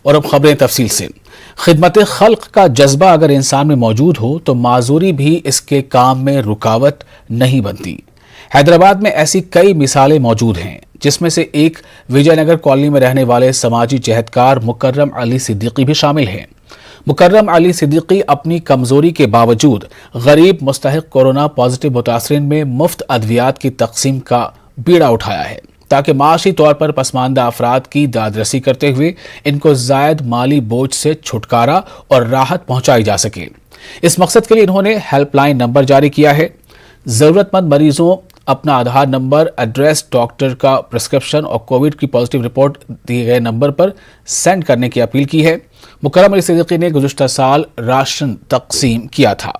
اور اب خبریں تفصیل سے۔ خدمت خلق کا جذبہ اگر انسان میں موجود ہو تو معذوری بھی اس کے کام میں رکاوٹ نہیں بنتی۔ حیدرآباد میں ایسی کئی مثالیں موجود ہیں، جس میں سے ایک وجے نگر کالونی میں رہنے والے سماجی جہدکار مکرم علی صدیقی بھی شامل ہیں۔ مکرم علی صدیقی اپنی کمزوری کے باوجود غریب مستحق کورونا پازیٹیو متاثرین میں مفت ادویات کی تقسیم کا بیڑا اٹھایا ہے، تاکہ معاشی طور پر پسماندہ افراد کی داد رسی کرتے ہوئے ان کو زائد مالی بوجھ سے چھٹکارا اور راحت پہنچائی جا سکے۔ اس مقصد کے لیے انہوں نے ہیلپ لائن نمبر جاری کیا ہے۔ ضرورت مند مریضوں اپنا آدھار نمبر، ایڈریس، ڈاکٹر کا پرسکرپشن اور کووڈ کی پازیٹیو رپورٹ دیے گئے نمبر پر سینڈ کرنے کی اپیل کی ہے۔ مکرم علی صدیقی نے گزشتہ سال راشن تقسیم کیا تھا۔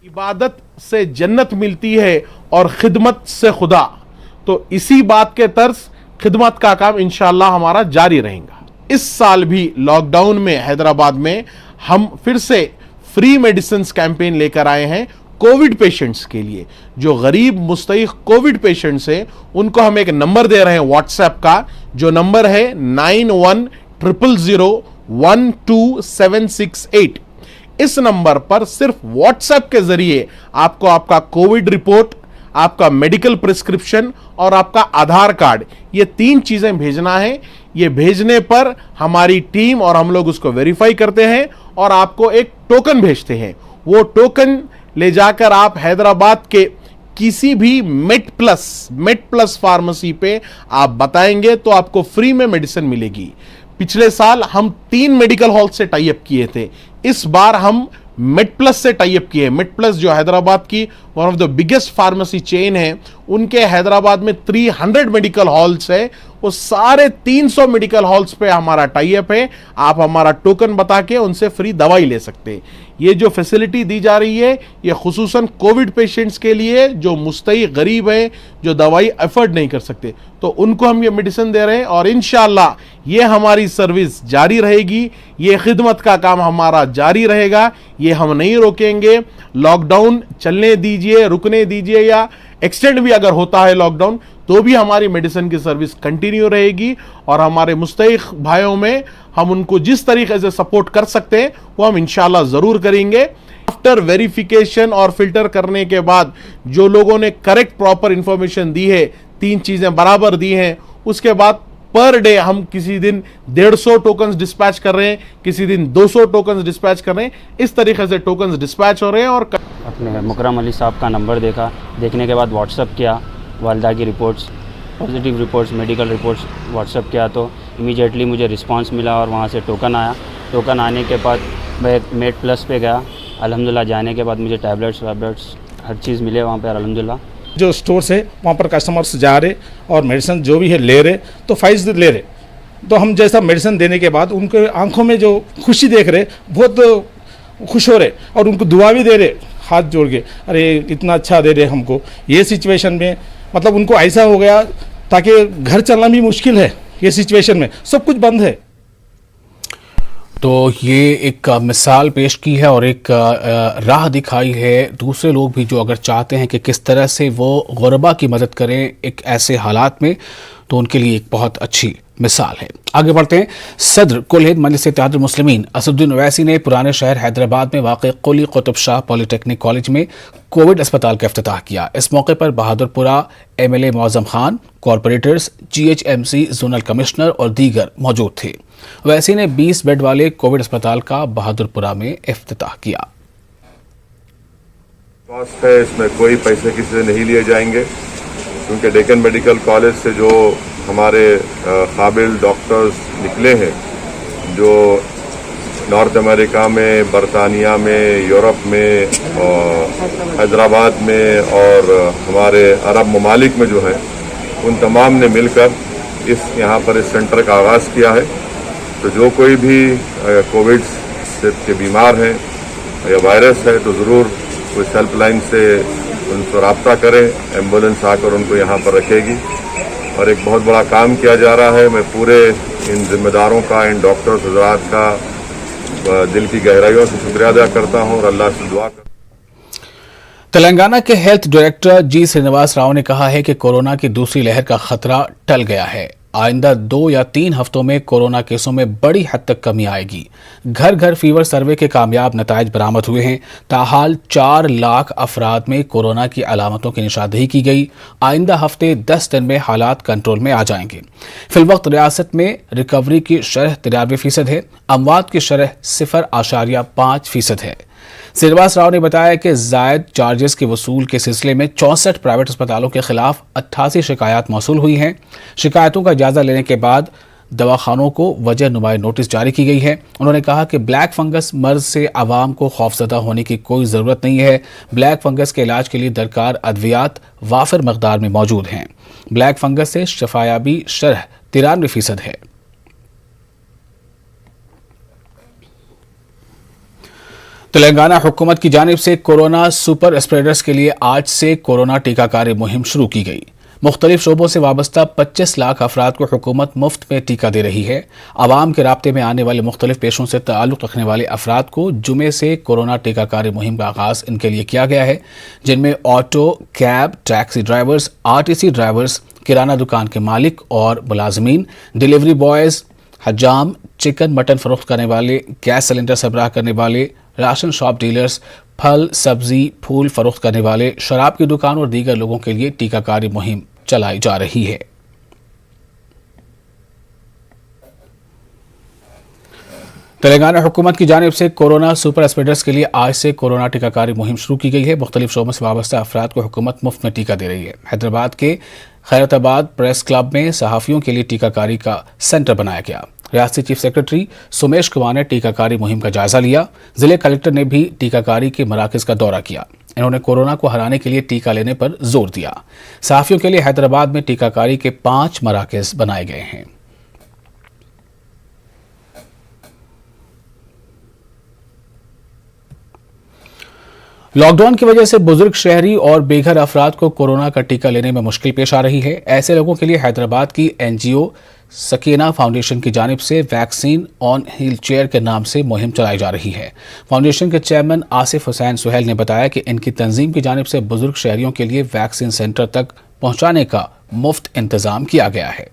عبادت سے جنت ملتی ہے اور خدمت سے خدا، تو اسی بات کے طرز خدمت کا کام انشاءاللہ ہمارا جاری رہے گا۔ اس سال بھی لاک ڈاؤن میں حیدرآباد میں ہم پھر سے فری میڈیسنز کیمپین لے کر آئے ہیں کووڈ پیشنٹس کے لیے۔ جو غریب مستحق کووڈ پیشنٹس ہیں ان کو ہم ایک نمبر دے رہے ہیں واٹس ایپ کا، جو نمبر ہے 9100012768۔ اس نمبر پر صرف واٹس ایپ کے ذریعے آپ کو آپ کا کووڈ رپورٹ، آپ کا میڈیکل پرسکرپشن اور آپ کا آدھار کارڈ، یہ 3 چیزیں بھیجنا ہے۔ یہ بھیجنے پر ہماری ٹیم اور ہم لوگ اس کو ویریفائی کرتے ہیں اور آپ کو ایک ٹوکن بھیجتے ہیں۔ وہ ٹوکن لے جا کر آپ حیدرآباد کے کسی بھی میٹ پلس فارمیسی پہ آپ بتائیں گے تو آپ کو فری میں میڈیسن ملے گی۔ پچھلے سال ہم 3 میڈیکل ہال سے ٹائی اپ کیے تھے، اس بار ہم میٹ پلس سے ٹائی اپ کیے۔ میٹ پلس جو حیدرآباد کی one of the biggest pharmacy chain ہے، ان کے حیدرآباد میں 300 میڈیکل ہالز ہے، وہ سارے 300 میڈیکل ہالز پہ ہمارا ٹائی اپ ہے۔ آپ ہمارا ٹوکن بتا کے ان سے فری دوائی لے سکتے ہیں۔ یہ جو فیسلٹی دی جا رہی ہے یہ خصوصاً کووڈ پیشنٹس کے لیے جو مستحق غریب ہیں، جو دوائی افورڈ نہیں کر سکتے، تو ان کو ہم یہ میڈیسن دے رہے ہیں اور انشاءاللہ یہ ہماری سروس جاری رہے گی، یہ خدمت کا کام ہمارا جاری رہے گا، یہ ہم نہیں روکیں گے۔ لاک ڈاؤن چلنے دیجئے، رکنے دیجئے، یا ایکسٹینڈ بھی اگر ہوتا ہے لاک ڈاؤن تو بھی ہماری میڈیسن کی سروس کنٹینیو رہے گی، اور ہمارے مستحق بھائیوں میں ہم ان کو جس طریقے سے سپورٹ کر سکتے ہیں وہ ہم انشاءاللہ ضرور کریں گے۔ آفٹر ویریفیکیشن اور فلٹر کرنے کے بعد جو لوگوں نے کریکٹ پراپر انفارمیشن دی ہے، 3 چیزیں برابر دی ہیں، اس کے بعد پر ڈے ہم کسی دن 150 ٹوکنز ڈسپیچ کر رہے ہیں، کسی دن 200 ٹوکنز ڈسپیچ کر رہے ہیں، اس طریقے سے ٹوکنز ڈسپیچ ہو رہے ہیں۔ اور اپنے مکرم علی صاحب کا نمبر دیکھنے کے بعد واٹس ایپ کیا، والدہ کی reports, positive reports, medical reports what's app کیا تو امیجیٹلی مجھے رسپانس ملا اور وہاں سے ٹوکن آیا۔ ٹوکن آنے کے بعد میں میٹ پلس پہ گیا، الحمدللہ جانے کے بعد مجھے ٹیبلیٹس ہر چیز ملے وہاں پہ الحمدللہ۔ جو اسٹور سے وہاں پر کسٹمرس جا رہے اور میڈیسن جو بھی ہے لے رہے تو فائز لے رہے، تو ہم جیسا میڈیسن دینے کے بعد ان کے آنکھوں میں جو خوشی دیکھ رہے، بہت خوش ہو رہے اور ان کو دعا بھی دے رہے ہاتھ جوڑ کے، ارے اتنا اچھا دے رہے ہم کو۔ یہ سچویشن میں مطلب ان کو ایسا ہو گیا تاکہ گھر چلنا بھی مشکل ہے، یہ سچویشن میں سب کچھ بند ہے۔ تو یہ ایک مثال پیش کی ہے اور ایک راہ دکھائی ہے دوسرے لوگ بھی جو اگر چاہتے ہیں کہ کس طرح سے وہ غربا کی مدد کریں ایک ایسے حالات میں، تو ان کے لیے ایک بہت اچھی مثال ہے۔ آگے بڑھتے ہیں۔ صدر کل ہند مجلس اتحاد المسلمین اسد الدین اویسی نے پرانے شہر حیدرآباد میں واقع قلی قطب شاہ پولی ٹیکنک کالج میں کووڈ اسپتال کا افتتاح کیا۔ اس موقع پر بہادر پورہ M L A Moazzam Khan, corporators, G H M C zonal commissioner اور دیگر موجود تھے۔ اویسی نے 20 بیڈ والے کووڈ اسپتال کا بہادر پورہ میں افتتاح کیا۔ کاسٹ ہے، اس میں کوئی پیسے کسی سے نہیں لیے جائیں گے، کیونکہ ڈیکن میڈیکل کالج سے جو ہمارے قابل ڈاکٹرز نکلے ہیں، جو نارتھ امریکہ میں، برطانیہ میں، یورپ میں، حیدرآباد میں اور ہمارے عرب ممالک میں جو ہیں، ان تمام نے مل کر یہاں پر اس سینٹر کا آغاز کیا ہے۔ تو جو کوئی بھی کووڈ کے بیمار ہیں یا وائرس ہے تو ضرور اس ہیلپ لائن سے ان سے رابطہ کریں، ایمبولینس آ کر ان کو یہاں پر رکھے گی، اور ایک بہت بڑا کام کیا جا رہا ہے۔ میں پورے ان ذمہ داروں کا، ان ڈاکٹرز حضرات کا دل کی گہرائیوں سے شکریہ ادا کرتا ہوں اور اللہ سے دعا کرتا ہوں۔ تلنگانہ کے ہیلتھ ڈائریکٹر جی سرینواس راؤ نے کہا ہے کہ کورونا کی دوسری لہر کا خطرہ ٹل گیا ہے۔ आइंदा 2 या 3 हफ्तों में कोरोना केसों में बड़ी हद तक कमी आएगी। घर घर फीवर सर्वे के कामयाब नताइज बरामद हुए हैं। ताहाल 4 लाख अफराद में कोरोना की अलामतों की निशानदेही की गई। आइंदा हफ्ते 10 दिन में हालात कंट्रोल में आ जाएंगे। फिलवक्त रियासत में रिकवरी की शरह 93% है। अमवात की शरह 0.5% है। श्रीनिवास राव ने बताया कि जायद चार्जेस के वसूल के सिलसिले में 64 प्राइवेट अस्पतालों के खिलाफ 88 शिकायत मौसूल हुई हैं। शिकायतों का जायजा लेने के बाद दवाखानों को वजह नुमाई नोटिस जारी की गई है। उन्होंने कहा कि ब्लैक फंगस मर्ज से आवाम को खौफजदा होने की कोई ज़रूरत नहीं है। ब्लैक फंगस के इलाज के लिए दरकार अद्वियात वाफिर मकदार में मौजूद हैं। ब्लैक फंगस से शफायाबी शरह 93% है। तेलंगाना हुकूमत की जानिब से कोरोना सुपर स्प्रेडर्स के लिए आज से कोरोना टीकाकारी मुहिम शुरू की गई। मुख्तलिफ शोबों से वाबस्ता 25 लाख अफराद को हुकूमत मुफ्त में टीका दे रही है। आवाम के राब्ते में आने वाले मुख्तलिफ पेशों से ताल्लुक़ रखने वाले अफराद को जुमे से कोरोना टीकाकारी मुहिम का आगाज़ इनके लिए किया गया है, जिनमें auto, cab, taxi drivers, RTC drivers, किराना दुकान के मालिक और मुलाजमीन, डिलीवरी बॉयज़, हजाम, चिकन मटन फरोख्त करने वाले, गैस सिलेंडर सरबराह करने वाले, राशन शॉप डीलर्स, फल सब्जी फूल फरोख्त करने वाले, शराब की दुकान और दीगर लोगों के लिए टीकाकारी मुहिम चलाई जा रही है। तेलंगाना हुकूमत की जानिब से कोरोना सुपर स्प्रेडर्स के लिए आज से कोरोना टीकाकारी मुहिम शुरू की गई है। मुख्तलिफ शोबों से वाबस्ता अफराद को हुकूमत मुफ्त में टीका दे रही है। हैदराबाद के खैरताबाद प्रेस क्लब में सहाफ़ियों के लिए टीकाकारी का सेंटर बनाया गया। रियासती चीफ सेक्रेटरी सुमेश कुमार ने टीकाकारी मुहिम का जायजा लिया। जिले कलेक्टर ने भी टीकाकारी के मराकज़ का दौरा किया। इन्होंने कोरोना को हराने के लिए टीका लेने पर जोर दिया। सहाफ़ियों के लिए हैदराबाद में टीकाकारी के 5 मराकज़ बनाए गए हैं। लॉकडाउन की वजह से बुजुर्ग शहरी और बेघर अफराद को कोरोना का टीका लेने में मुश्किल पेश आ रही है। ऐसे लोगों के लिए हैदराबाद की NGO सकीना फाउंडेशन की जानिब से वैक्सीन ऑन व्हील चेयर के नाम से मुहिम चलाई जा रही है। फाउंडेशन के चेयरमैन आसिफ हुसैन सुहेल ने बताया कि इनकी तंजीम की जानिब से बुजुर्ग शहरियों के लिए वैक्सीन सेंटर तक पहुंचाने का मुफ्त इंतजाम किया गया है।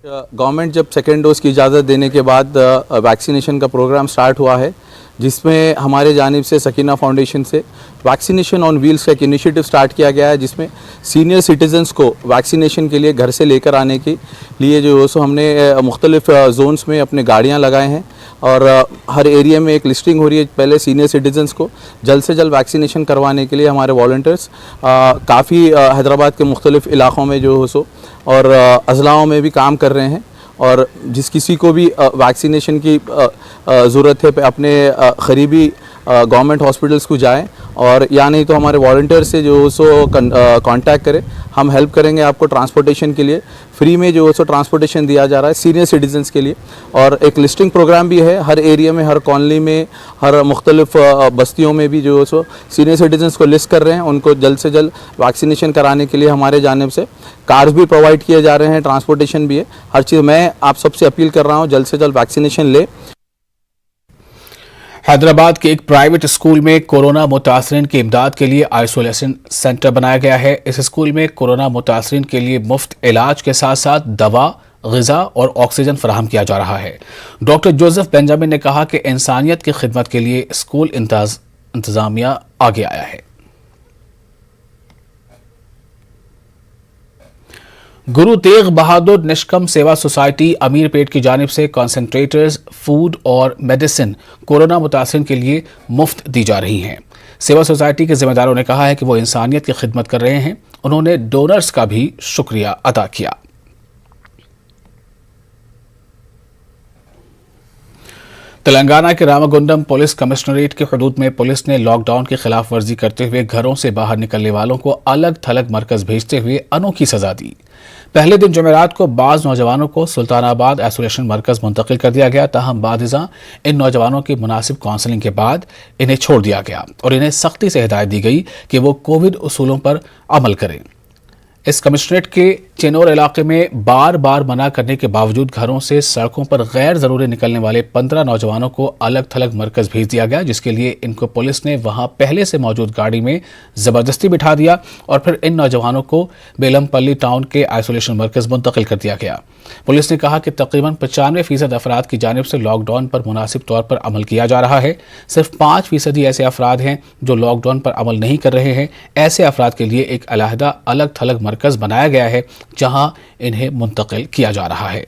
गवर्नमेंट जब सेकेंड डोज की इजाज़त देने के बाद वैक्सीनेशन का प्रोग्राम स्टार्ट हुआ है, जिसमें हमारे जानिब से सकीना फाउंडेशन से वैक्सीनेशन ऑन व्हील्स का एक इनिशिएटिव स्टार्ट किया गया है, जिसमें सीनियर सिटीजन्स को वैक्सीनेशन के लिए घर से लेकर आने के लिए जो सो हमने मुख्तलिफ जोन्स में अपने गाड़ियाँ लगाए हैं और हर एरिया में एक लिस्टिंग हो रही है। पहले सीनियर सिटीजन्स को जल्द से जल्द वैक्सीनेशन करवाने के लिए हमारे वॉलंटियर्स काफ़ी हैदराबाद के मुख्तलिफ इलाक़ों में जो सो और अजलाओं में भी काम कर रहे हैं और जिस किसी को भी वैक्सीनेशन की ज़रूरत है अपने क़रीबी गवर्नमेंट हॉस्पिटल्स को जाएं और या नहीं तो हमारे वॉलंटियर से जो सो कांटेक्ट करें। हम हेल्प करेंगे आपको ट्रांसपोर्टेशन के लिए। फ्री में जो सो ट्रांसपोर्टेशन दिया जा रहा है सीनियर सिटीजन्स के लिए और एक लिस्टिंग प्रोग्राम भी है। हर एरिया में, हर कॉलोनी में, हर मुख्तलिफ बस्तियों में भी जो सो सीनियर सिटीजन्स को लिस्ट कर रहे हैं। उनको जल्द से जल्द वैक्सीनेशन कराने के लिए हमारे जानिब से कार्ड्स भी प्रोवाइड किए जा रहे हैं, ट्रांसपोर्टेशन भी है, हर चीज़। मैं आप सबसे अपील कर रहा हूँ जल्द से जल्द वैक्सीनेशन ले। हैदराबाद के एक प्राइवेट स्कूल में कोरोना मुतासरीन की इमदाद के लिए आइसोलेशन सेंटर बनाया गया है। इस स्कूल में कोरोना मुतासरीन के लिए मुफ्त इलाज के साथ साथ दवा, ग़िज़ा और ऑक्सीजन फराहम किया जा रहा है। डॉक्टर जोसेफ बेंजामिन ने कहा कि इंसानियत की खिदमत के लिए स्कूल इंतज़ामिया आगे आया है। गुरु तेग बहादुर निष्कम सेवा सोसाइटी अमीरपेट की जानिब से कॉन्सेंट्रेटर्स, फूड और मेडिसिन कोरोना मुतासरीन के लिए मुफ्त दी जा रही हैं। सेवा सोसाइटी के जिम्मेदारों ने कहा है कि वो इंसानियत की खिदमत कर रहे हैं। उन्होंने डोनर्स का भी शुक्रिया अदा किया। तेलंगाना के रामागुंडम पुलिस कमिश्नरेट के हुदूद में पुलिस ने लॉकडाउन की खिलाफ वर्जी करते हुए घरों से बाहर निकलने वालों को अलग थलग मरकज भेजते हुए अनोखी सजा दी। पहले दिन जुमेरात को बाज़ नौजवानों को सुल्तानाबाद आइसोलेशन मरकज मुंतकिल कर दिया गया, ताहम बादिज़ा इन नौजवानों की मुनासिब काउंसलिंग के बाद इन्हें छोड़ दिया गया और इन्हें सख्ती से हिदायत दी गई कि वो कोविड उसूलों पर अमल करें। इस कमिश्नरेट के चिनोर इलाके में बार बार मना करने के बावजूद घरों से सड़कों पर गैर जरूरी निकलने वाले 15 नौजवानों को अलग थलग मरकज भेज दिया गया, जिसके लिए इनको पुलिस ने वहां पहले से मौजूद गाड़ी में जबरदस्ती बिठा दिया और फिर इन नौजवानों को बेलमपल्ली टाउन के आइसोलेशन मरकज मुंतकिल कर दिया गया। पुलिस ने कहा कि तकरीबन 95% अफराद की जानिब से लॉकडाउन पर मुनासिब तौर पर अमल किया जा रहा है। सिर्फ 5% ऐसे अफराद हैं जो लॉकडाउन पर अमल नहीं कर रहे हैं। ऐसे अफराद के लिए एक अलहदा अलग थलग मरकज बनाया गया है जहां इन्हें मुंतकिल किया जा रहा है।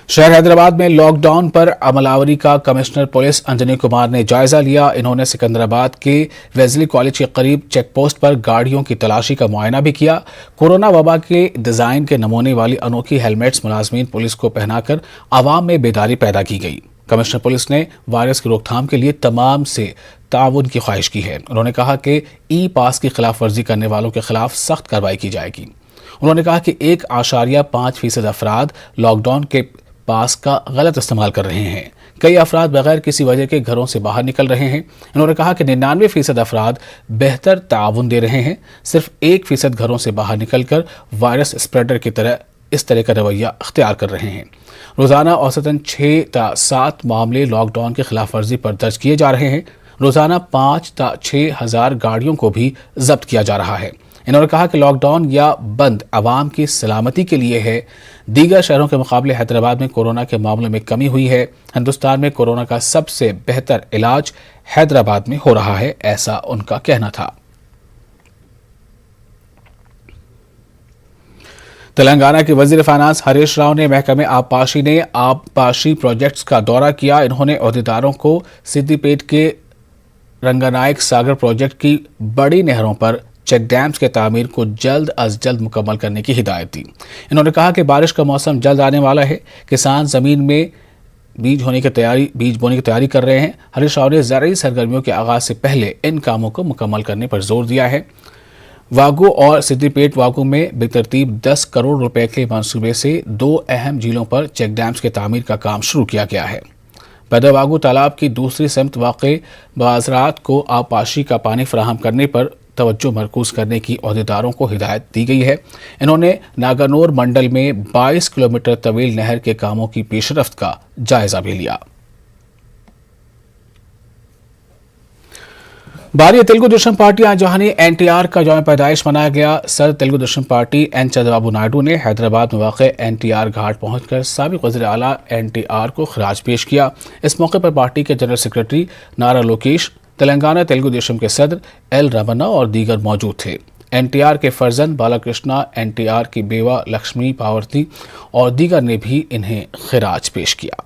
शहर हैदराबाद में लॉकडाउन पर अमलावरी का कमिश्नर पुलिस अंजनी कुमार ने जायजा लिया। इन्होंने सिकंदराबाद के वेज़ली कॉलेज के करीब चेक पोस्ट पर गाड़ियों की तलाशी का मुआयना भी किया। कोरोना वबा के डिजाइन के नमूने वाली अनोखी हेलमेट्स मुलाजमीन पुलिस को पहनाकर आवाम में बेदारी पैदा की गई। कमिश्नर पुलिस ने वायरस की रोकथाम के लिए तमाम से ताउन की ख्वाहिश की है। उन्होंने कहा कि ई पास की खिलाफ वर्जी करने वालों के खिलाफ सख्त कार्रवाई की जाएगी। उन्होंने कहा कि 1.5% अफराद लॉकडाउन के पास का गलत इस्तेमाल कर रहे हैं। कई अफराद बगैर किसी वजह के घरों से बाहर निकल रहे हैं। इन्होंने कहा कि 99% अफराद बेहतर ताउन दे रहे हैं। सिर्फ 1% घरों से बाहर निकलकर वायरस स्प्रेडर की तरह इस तरह का रवैया अख्तियार कर रहे हैं। रोज़ाना औसतन 6 से 7 मामले लॉकडाउन की खिलाफ वर्जी पर दर्ज किए जा रहे हैं। रोज़ाना 5 से 6 हज़ार गाड़ियों को भी जब्त किया जा रहा है। इन्होंने कहा कि लॉकडाउन या बंद आवाम की सलामती के लिए है। दीगर शहरों के मुकाबले हैदराबाद में कोरोना के मामलों में कमी हुई है। हिंदुस्तान में कोरोना का सबसे बेहतर इलाज हैदराबाद में हो रहा है, ऐसा उनका कहना था। तेलंगाना के वजीर फाइनेंस हरीश राव ने महकमे आबपाशी प्रोजेक्ट्स का दौरा किया। इन्होंने अहदेदारों को सिद्दीपेट के रंगानायक सागर प्रोजेक्ट की बड़ी नहरों पर चेक डैम्स के तामीर को जल्द अज जल्द मुकम्मल करने की हिदायत दी। इन्होंने कहा कि बारिश का मौसम जल्द आने वाला है। किसान जमीन में बीज बोने की तैयारी कर रहे हैं। हरीश राव ने ज़राई सरगर्मियों के आगाज से पहले इन कामों को मुकम्मल करने पर जोर दिया है। वागू और सिद्दीपेट वागू में बेतरतीब 10 करोड़ रुपए के मंसूबे से 2 अहम झीलों पर चेक डैम्स के तामीर का काम शुरू किया गया है। पैदावागू तालाब की दूसरी सम्त वाक़े बाज़रात को आबपाशी का पानी फराहम करने पर तवज्जो मरकूज करने की अहदेदारों को हिदायत दी गई है। इन्होंने नागानोर मंडल में 22 किलोमीटर तवील नहर के कामों की पेशरफ्त का जायजा भी लिया। भारतीय तेलुगु देशम पार्टी आज जहां एनटीआर का यौम पैदाइश मनाया गया। सर तेलुगु देशम पार्टी एन चंद्रबाबू नायडू ने हैदराबाद में वाक़ एनटीआर घाट पहुंचकर साबिक़ वज़ीर आला एनटीआर को खिराज पेश किया। इस मौके पर पार्टी के जनरल सेक्रेटरी नारा लोकेश, तेलंगाना तेलुगु देशम के सदर एल रमन्ना और दीगर मौजूद थे। एनटीआर के फर्जंद बालाकृष्णा, एनटीआर की बेवा लक्ष्मी पावर्ती और दीगर ने भी इन्हें खिराज पेश किया।